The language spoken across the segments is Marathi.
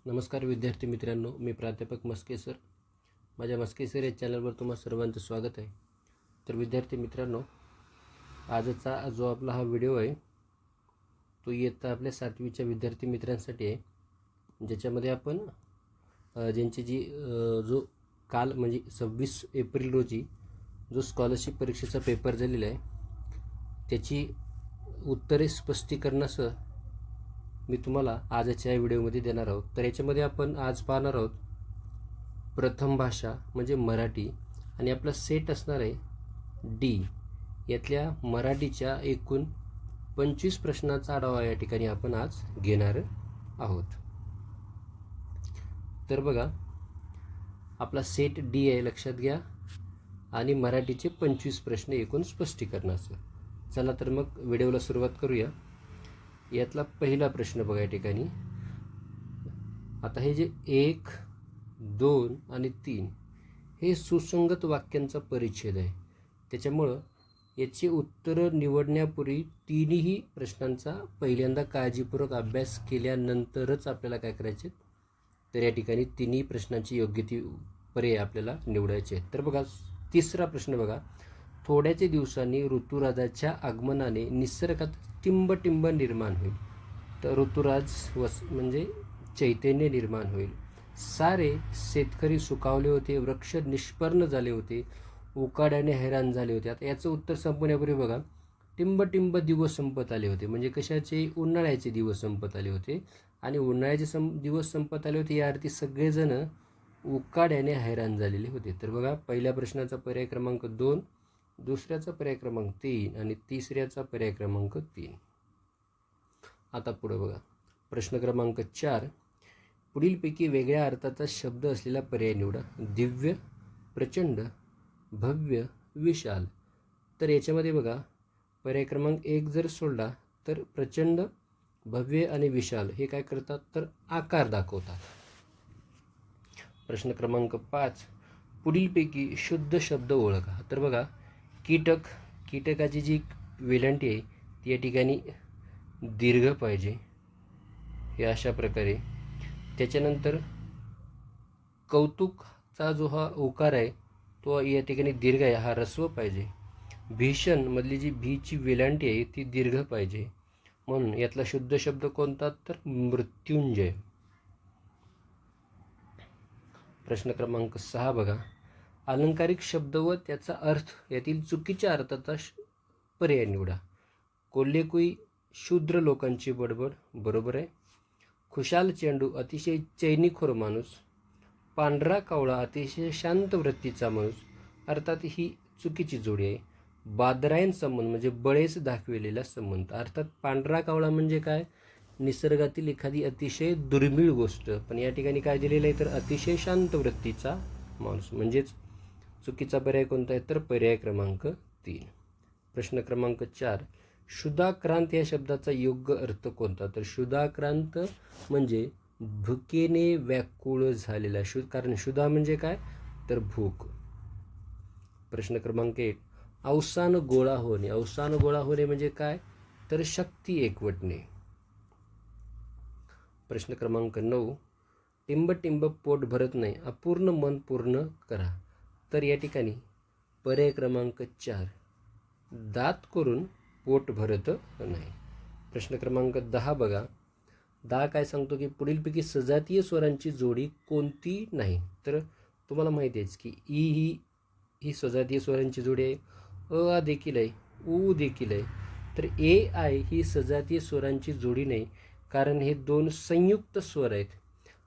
नमस्कार विद्यार्थी मित्रांनो, मी प्राध्यापक मस्के सर. माझ्या मस्के सर या चॅनलवर तुम्हा सर्वांचं स्वागत आहे. तर विद्यार्थी मित्रांनो, आजचा जो आपला हा व्हिडिओ आहे तो इयत्ता आपल्या 7वीच्या विद्यार्थी मित्रांसाठी आहे, ज्याच्यामध्ये आपण ज्यांची जो काल म्हणजे 26 एप्रिल रोजी जो स्कॉलरशिप परीक्षेचा पेपर झालेला आहे त्याची उत्तरे स्पष्टीकरणासह मी तुम्हाला आजच्या या व्हिडिओमध्ये देणार आहोत. तर याच्यामध्ये आपण आज पाहणार आहोत प्रथम भाषा म्हणजे मराठी, आणि आपला सेट असणार आहे डी. यातल्या मराठीच्या एकूण 25 प्रश्नांचा आढावा या ठिकाणी आपण आज घेणार आहोत. तर बघा, आपला सेट डी आहे, लक्षात घ्या, आणि मराठीचे 25 प्रश्न एकूण स्पष्टीकरणासह. चला तर मग व्हिडिओला सुरुवात करूया. यातला पहिला प्रश्न बघा या ठिकाणी. आता हे जे 1, 2 आणि 3 हे सुसंगत वाक्यांचा परिच्छेद आहे, त्याच्यामुळं याची उत्तरं निवडण्यापूर्वी तिन्ही प्रश्नांचा पहिल्यांदा काळजीपूर्वक अभ्यास केल्यानंतरच आपल्याला काय करायचे, तर या ठिकाणी तिन्ही प्रश्नांची योग्य ती पर्याय आपल्याला निवडायचे आहेत. तर बघा, तिसरा प्रश्न बघा. थोड्याच दिवसांनी ऋतुराजाच्या आगमनाने निसर्गात टिंबटिंब निर्माण होईल. तर ऋतुराज म्हणजे चैतन्य निर्माण होईल. सारे शेतकरी सुकावले होते, वृक्ष निष्पर्ण झाले होते, उकाड्याने हैराण झाले होते. आता याचं उत्तर संपण्यापूर्वी बघा, टिंबटिंब दिवस संपत आले होते म्हणजे कशाचे? उन्हाळ्याचे दिवस संपत आले होते. आणि उन्हाळ्याचे दिवस संपत आले होते या अर्थी सगळेजण उकाड्याने हैराण झालेले होते. तर बघा, पहिल्या प्रश्नाचा पर्याय क्रमांक 2, दुसऱ्याचा पर्याय क्रमांक 3 आणि तिसऱ्याचा पर्याय क्रमांक 3. आता पुढे बघा, प्रश्न क्रमांक 4. पुढीलपैकी वेगळ्या अर्थाचा शब्द असलेला पर्याय निवडा. दिव्य, प्रचंड, भव्य, विशाल. तर याच्यामध्ये बघा, पर्याय क्रमांक 1 जर सोडला तर प्रचंड, भव्य आणि विशाल हे काय करतात, तर आकार दाखवतात. प्रश्न क्रमांक 5. पुढीलपैकी शुद्ध शब्द ओळखा. तर बघा, कीटक, कीटकाची जी वेलांटी आहे ती या ठिकाणी दीर्घ पाहिजे, हे अशा प्रकारे. त्याच्यानंतर कौतुकचा जो हा उकार आहे तो या ठिकाणी दीर्घ आहे, हा ऱ्हस्व पाहिजे. भीषण मधली जी भीची वेलांटी आहे ती दीर्घ पाहिजे, म्हणून यातला शुद्ध शब्द कोणता, तर मृत्युंजय. प्रश्न क्रमांक 6 बघा. अलंकारिक शब्द व त्याचा अर्थ यातील चुकीच्या अर्थाचा पर्याय निवडा. कोल्हेकुई शूद्र लोकांची बडबड, बरोबर आहे. खुशाल चेंडू अतिशय चैनीखोर माणूस. पांढरा कावळा अतिशय शांत वृत्तीचा माणूस, अर्थात ही चुकीची जोडी आहे. बादरायण संबंध म्हणजे बळेच दाखविलेला संबंध, अर्थात पांढरा कावळा म्हणजे काय, निसर्गातील एखादी अतिशय दुर्मिळ गोष्ट, पण या ठिकाणी काय दिलेलं आहे, तर अतिशय शांत वृत्तीचा माणूस, म्हणजेच चुकीचा पर्याय कोणता आहे, तर पर्याय क्रमांक 3. प्रश्न क्रमांक 4. क्षुधाक्रांत या शब्दाचा योग्य अर्थ कोणता. तर क्षुधाक्रांत म्हणजे भुकेने व्याकुळ झालेला. कारण क्षुधा म्हणजे काय, तर भूक. प्रश्न क्रमांक 1. अवसान गोळा होणे. अवसान गोळा होणे म्हणजे काय, तर शक्ती एकवटणे. प्रश्न क्रमांक 9. टिंबटिंब पोट भरत नाही, अपूर्ण मन पूर्ण करा. तर या ठिकाणी पर्याय क्रमांक 4. दात करून पोट भरत नाही. प्रश्न क्रमांक 10 बघा. 10 काय सांगतो की पुढीलपैकी सजातीय स्वरांची जोडी कोणती नाही. तर तुम्हाला माहिती आहेच की ई ही सजातीय स्वरांची जोडी आहे, अ देखील आहे, उ देखील आहे. तर ए आय ही सजातीय स्वरांची जोडी नाही, कारण हे 2 संयुक्त स्वर आहेत,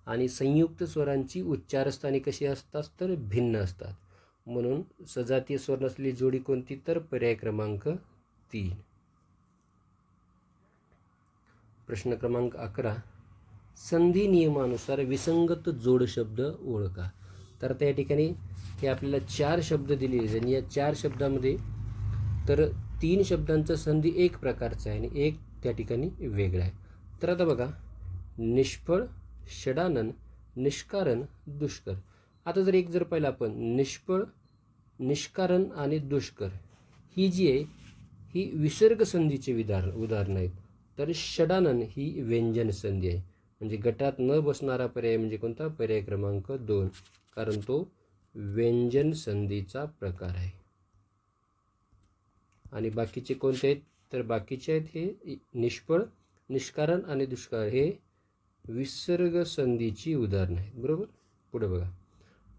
आणि संयुक्त स्वरांची उच्चारस्थानी कशी असतात, तर भिन्न असतात. म्हणून सजातीय स्वर नसलेली जोडी कोणती, तर पर्याय क्रमांक 3. प्रश्न क्रमांक 11. संधी नियमानुसार विसंगत जोड शब्द ओळखा. तर त्या ठिकाणी हे आपल्याला 4 शब्द दिलेले आहेत, आणि या 4 शब्दामध्ये तर 3 शब्दांचा संधी एक प्रकारचा आहे आणि एक त्या ठिकाणी वेगळा आहे. तर आता बघा, निष्फळ, षडानन, निष्कारण, दुष्कर. आता जर एक जर पाहिलं आपण, निष्फळ, निष्कारण आणि दुष्कर ही जी आहे ही विसर्ग संधीचे उदाहरण आहेत. तर षडानन ही व्यंजन संधी आहे, म्हणजे गटात न बसणारा पर्याय म्हणजे कोणता? पर्याय क्रमांक 2, कारण तो व्यंजन संधीचा प्रकार आहे. आणि बाकीचे कोणते आहेत? तर बाकीचे आहेत हे निष्फळ, निष्कारण आणि दुष्काळ हे विसर्ग संधीची उदाहरणं आहेत. बरोबर. पुढे बघा,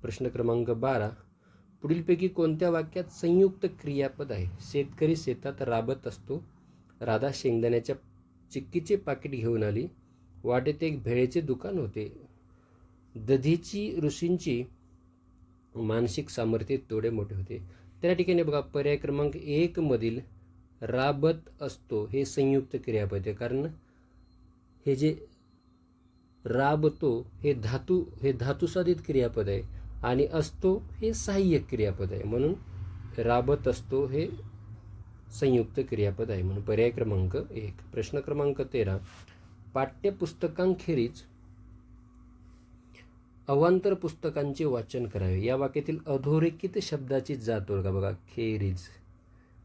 प्रश्न क्रमांक 12, पुढीलपैकी कोणत्या वाक्यात संयुक्त क्रियापद आहे? शेतकरी शेतात राबत असतो, राधा शेंगदाण्याच्या चिक्कीचे पाकिट घेऊन आली, वाटेत एक भेळेचे दुकान होते, दधीची ऋषींची मानसिक सामर्थ्य थोडे मोठे होते. त्या ठिकाणी बघा, पर्याय क्रमांक 1 मधील राबत असतो हे संयुक्त क्रियापद आहे, कारण हे जे राबतो हे धातुसाधित क्रियापद आहे आणि असतो हे सहाय्यक क्रियापद आहे, म्हणून राबत असतो हे संयुक्त क्रियापद आहे, म्हणून पर्याय क्रमांक 1. प्रश्न क्रमांक 13, पाठ्यपुस्तकांखेरीज अवांतर पुस्तकांचे वाचन करावे. या वाक्यातील अधोरेखित शब्दाची जात ओळखा. बघा, खेरीज.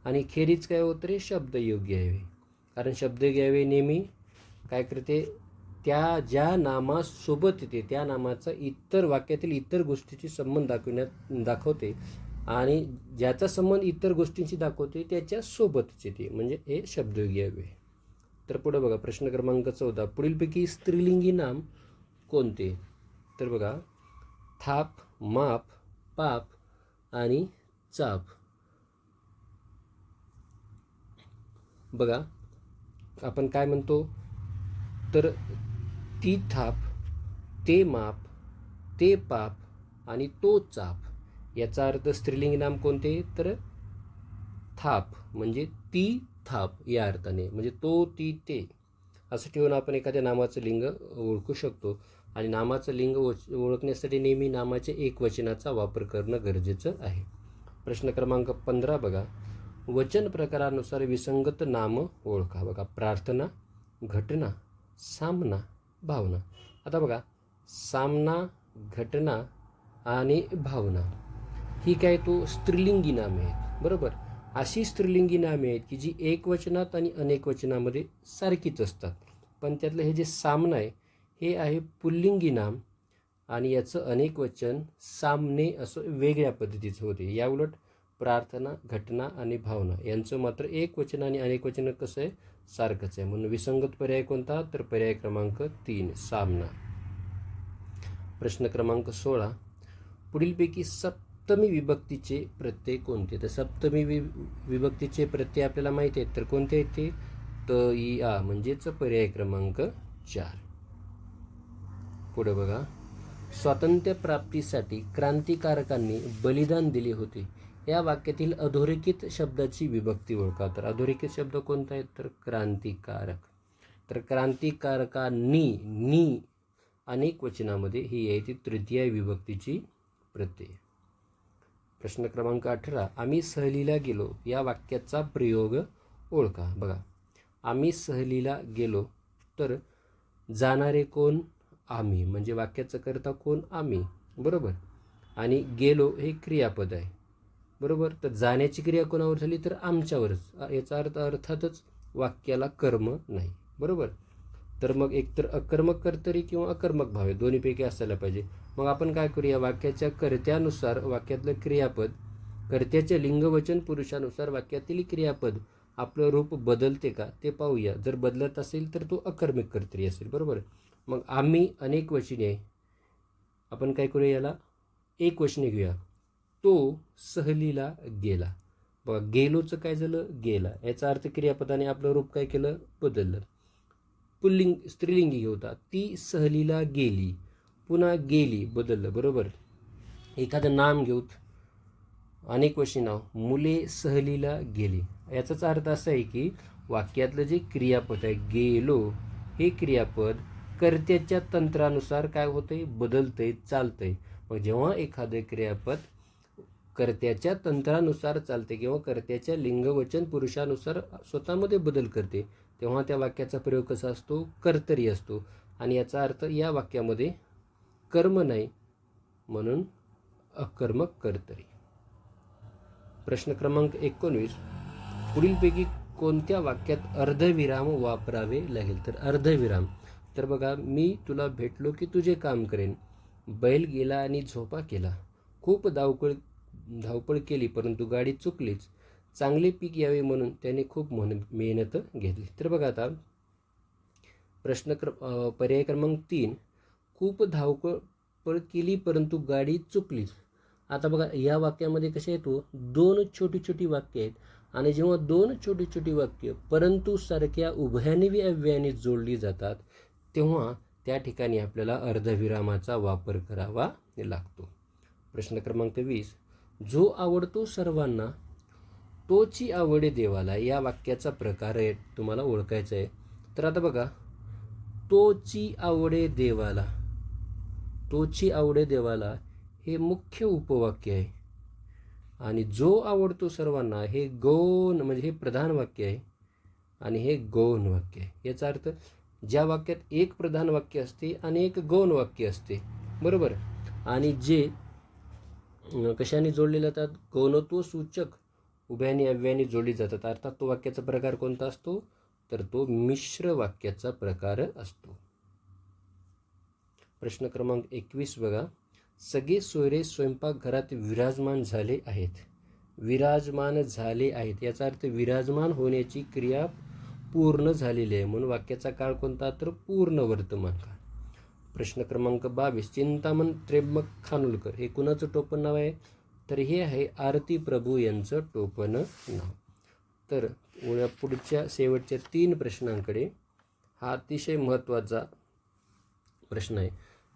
आणि खेरीज काय होतं रे? शब्द योग्य आहे, कारण शब्द घ्यावे नेहमी काय करते? त्या ज्या नामासोबत येते त्या नामाचा इतर वाक्यातील इतर गोष्टींशी संबंध दाखवते आणि ज्याचा संबंध इतर गोष्टींशी दाखवते त्याच्या सोबतच येते, म्हणजे हे शब्दयोगी आहे. तर पुढे बघा, प्रश्न क्रमांक 14, पुढीलपैकी स्त्रीलिंगी नाम कोणते? तर बघा, थाप, माप, पाप आणि चाप. बघा, आपण काय म्हणतो? तर ती थाप, ते माप, ते पाप आणि तो चाप. याचा अर्थ स्त्रीलिंगी नाम कोणते? तर थाप म्हणजे ती थाप या अर्थाने, म्हणजे तो, ती, ते असं ठेवून आपण एखाद्या नामाचं लिंग ओळखू शकतो. आणि नामाचं लिंग ओळखण्यासाठी नेहमी नामाच्या एकवचनाचा वापर करणं गरजेचं आहे. प्रश्न क्रमांक 15 बघा, वचन प्रकारानुसार विसंगत नाम ओळखा. बघा, प्रार्थना, घटना, सामना, भावना. आता बघा, सामना, घटना आणि भावना ही काय? तो स्त्रीलिंगी नामे आहेत. बरोबर. अशी स्त्रीलिंगी नामे आहेत की जी एकवचनात आणि अनेक वचनामध्ये सारखीच असतात, पण त्यातलं हे जे सामना आहे हे आहे पुल्लिंगी नाम आणि याचं अनेक वचन सामने असं वेगळ्या पद्धतीचं होते. याउलट प्रार्थना, घटना आणि भावना यांचं मात्र एक वचन आणि अनेक वचन कसं आहे? सारखंच आहे. म्हणून विसंगत पर्याय कोणता? तर पर्याय क्रमांक 3, सामना. प्रश्न क्रमांक 16, पुढीलपैकी सप्तमी विभक्तीचे प्रत्यय कोणते? तर सप्तमी विभक्तीचे प्रत्यय आपल्याला माहिती आहेत, तर कोणते आहेत ते? त, इ, आ म्हणजेच पर्याय क्रमांक 4. पुढे बघा, स्वातंत्र्य प्राप्तीसाठी क्रांतिकारकांनी बलिदान दिले होते. या वाक्यातील अधोरेखित शब्दाची विभक्ती ओळखा. तर अधोरेखित शब्द कोणता आहे? तर क्रांतिकारक. तर क्रांतिकारकांनी, नी अनेक वचनामध्ये ही आहे ती तृतीय विभक्तीची प्रत्यय. प्रश्न क्रमांक 18, आम्ही सहलीला गेलो या वाक्याचा प्रयोग ओळखा. बघा, आम्ही सहलीला गेलो, तर जाणारे कोण? आम्ही, म्हणजे वाक्याचं कर्ता कोण? आम्ही. बरोबर. आणि गेलो हे क्रियापद आहे. बरोबर. तर जाण्याची क्रिया कोणावर झाली? तर आमच्यावरच. याचा अर्थ अर्थातच वाक्याला कर्म नाही. बरोबर. तर मग एकतर अकर्मक कर्तरी किंवा अकर्मक भाव आहे, दोन्हीपैकी असायला पाहिजे. मग आपण काय करूया? वाक्याच्या कर्त्यानुसार वाक्यातलं क्रियापद, कर्त्याच्या लिंगवचन पुरुषानुसार वाक्यातील क्रियापद आपलं रूप बदलते का ते पाहूया. जर बदलत असेल तर तो अकर्मक कर्तरी असेल. बरोबर. मग आम्ही अनेक वचने आहे, आपण काय करूया? याला एक वचने घेऊया. तो सहलीला गेला. बघा, गेलोचं काय झालं? गेला. याचा अर्थ क्रियापदाने आपलं रूप काय केलं? बदललं. स्त्रीलिंगी होता, ती सहलीला गेली. पुन्हा गेली, बदललं. बरोबर. एखादं नाम घेऊत, अनेक वचनी नाव, मुले सहलीला गेली. याचाच अर्थ असा आहे की वाक्यातलं जे क्रियापद आहे गेलो हे क्रियापद कर्त्याच्या तंत्रानुसार काय होतंय? बदलतंय, चालतंय. मग जेव्हा एखादं क्रियापद कर्त्याच्या तंत्रानुसार चालते किंवा कर्त्याच्या लिंगवचन पुरुषानुसार स्वतःमध्ये बदल करते, तेव्हा त्या वाक्याचा प्रयोग कसा असतो? कर्तरी असतो. आणि याचा अर्थ या वाक्यामध्ये कर्म नाही, म्हणून अकर्मक कर्तरी. प्रश्न क्रमांक 19, पुढीलपैकी कोणत्या वाक्यात अर्धविराम वापरावे लागेल? तर अर्धविराम तर बघा, मी तुला भेटलो की तुझे काम करेन, बैल गेला आणि झोपा केला, खूप धावपळ केली परंतु गाडी चुकलीच, चांगले पीक यावे म्हणून त्याने खूप मेहनत घेतली. तर बघा आता पर्याय क्रमांक 3, खूप धावपळ केली परंतु गाडी चुकलीच. आता बघा, या वाक्यामध्ये कसे येतो, 2 छोटी छोटी वाक्य आहेत आणि जेव्हा 2 छोटी छोटी वाक्य परंतु सारख्या उभयान्वी अव्ययाने जोडली जातात तेव्हा त्या ठिकाणी आपल्याला अर्धविरामाचा वापर करावा लागतो. प्रश्न क्रमांक 20, जो आवडतो सर्वांना तोची आवडे देवाला, या वाक्याचा प्रकार आहे तुम्हाला ओळखायचा आहे. तर आता बघा, तोची आवडे देवाला, तोची आवडे देवाला हे मुख्य उपवाक्य आहे आणि जो आवडतो सर्वांना हे गौण म्हणजे हे प्रधान वाक्य आहे आणि हे गौण वाक्य आहे. याचा अर्थ ज्या वाक्यात एक प्रधान वाक्य असते आणि एक गौण वाक्य असते, बरोबर, आणि जे कशाने जोडले जातात, गौणत्व सूचक उभयानी अव्ययानी जोडली जातात, अर्थात तो वाक्याचा प्रकार कोणता असतो, तर तो मिश्र वाक्याचा प्रकार असतो. प्रश्न क्रमांक 21 बघा, सगळे सोयरे स्वयंपाकघरात विराजमान झाले आहेत. विराजमान झाले आहेत याचा अर्थ विराजमान होण्याची क्रिया पूर्ण झालेली आहे म्हणून वाक्याचा काळ कोणता, तर पूर्ण वर्तमान काळ. प्रश्न क्रमांक 22, चिंतामण त्र्यंबक खानोलकर हे कुणाचं टोपण नाव आहे, तर हे आहे आरती प्रभू यांचं टोपण नाव. तर पुढच्या शेवटच्या 3 प्रश्नांकडे, हा अतिशय महत्त्वाचा प्रश्न आहे.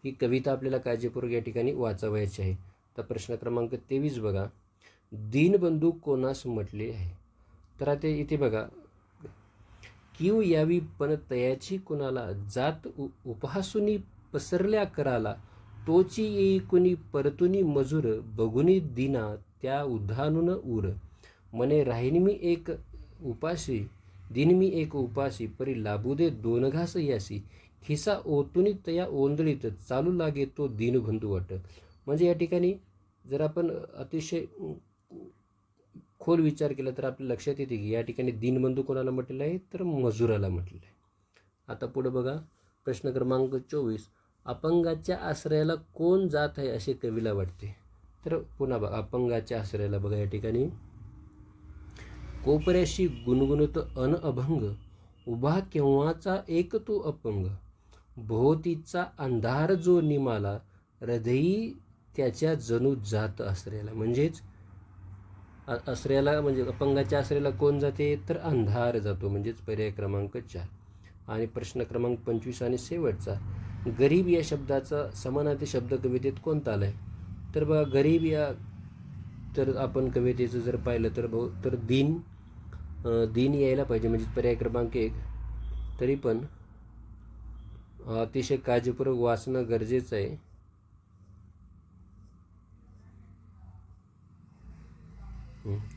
ही कविता आपल्याला काळजीपूर्वक या ठिकाणी वाचावयाची आहे. तर प्रश्न क्रमांक 23 बघा, दीनबंधू कोणास म्हटले आहे. तर आता इथे बघा, कीव यावी पण तयाची कुणाला, जात उपहासुनी पसरल्या कराला, तोची येई कुणी परतुनी मजूर, बघुनी दिना त्या उधानुन उर, मने राहीन मी एक उपाशी, दिन मी एक उपाशी, परी लाभू दे 2 घास यासी, खिसा ओतुनी तया ओंदळीत, चालू लागे तो दीनबंधू वाट. म्हणजे या ठिकाणी जर आपण अतिशय खोल विचार केला तर आपल्या लक्षात येते की या ठिकाणी दीनबंधू कोणाला म्हटलेलं आहे, तर मजुराला म्हटलेलं आहे. आता पुढे बघा, प्रश्न क्रमांक 24, अपंगाच्या आश्रयाला कोण जात आहे असे कवीला वाटते. तर पुन्हा बघा, अपंगाच्या आश्रयाला बघा, या ठिकाणी कोपऱ्याशी गुणगुणत अन अभंग, उभा केव्हाचा एक तो अपंग, भोवतीचा अंधार जो निमाला, हृदयी त्याच्या जणू जात आश्रयाला. म्हणजेच आश्रयाला म्हणजे अपंगाच्या आश्रयाला कोण जाते, तर अंधार जातो, म्हणजेच पर्याय क्रमांक 4. आणि प्रश्न क्रमांक 25 आणि शेवटचा, गरीब या शब्दाचा समानार्थी शब्द कवितेत कोणता आलाय. तर बघा, गरीब या, तर आपण कवितेचं जर पाहिलं तर दीन यायला पाहिजे, म्हणजे पर्याय क्रमांक 1. तरी पण अतिशय काळजीपूर्वक वाचणं गरजेचं आहे.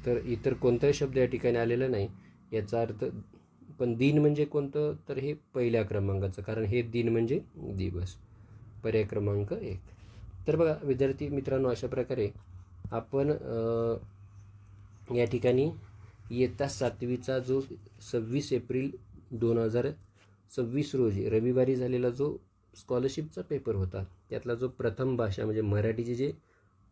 तर इतर कोणताही शब्द या ठिकाणी आलेला नाही याचा अर्थ. पण दिन म्हणजे कोणतं, तर हे पहिल्या क्रमांकाचं, कारण हे दिन म्हणजे दिवस, पर्याय क्रमांक 1. तर बघा विद्यार्थी मित्रांनो, अशा प्रकारे आपण या ठिकाणी इयत्ता 7वीचा जो 26 एप्रिल 2026 रोजी रविवारी झालेला जो स्कॉलरशिपचा पेपर होता, त्यातला जो प्रथम भाषा म्हणजे मराठीचे जे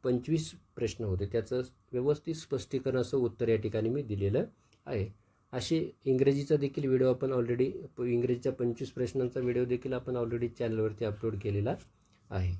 25 प्रश्न होते त्याचं व्यवस्थित स्पष्टीकरण असं उत्तर या ठिकाणी मी दिलेलं आहे. असे इंग्रजीचा देखील व्हिडिओ आपण ऑलरेडी, इंग्रजीच्या 25 प्रश्नांचा व्हिडिओ देखील आपण ऑलरेडी चॅनलवरती अपलोड केलेला आहे.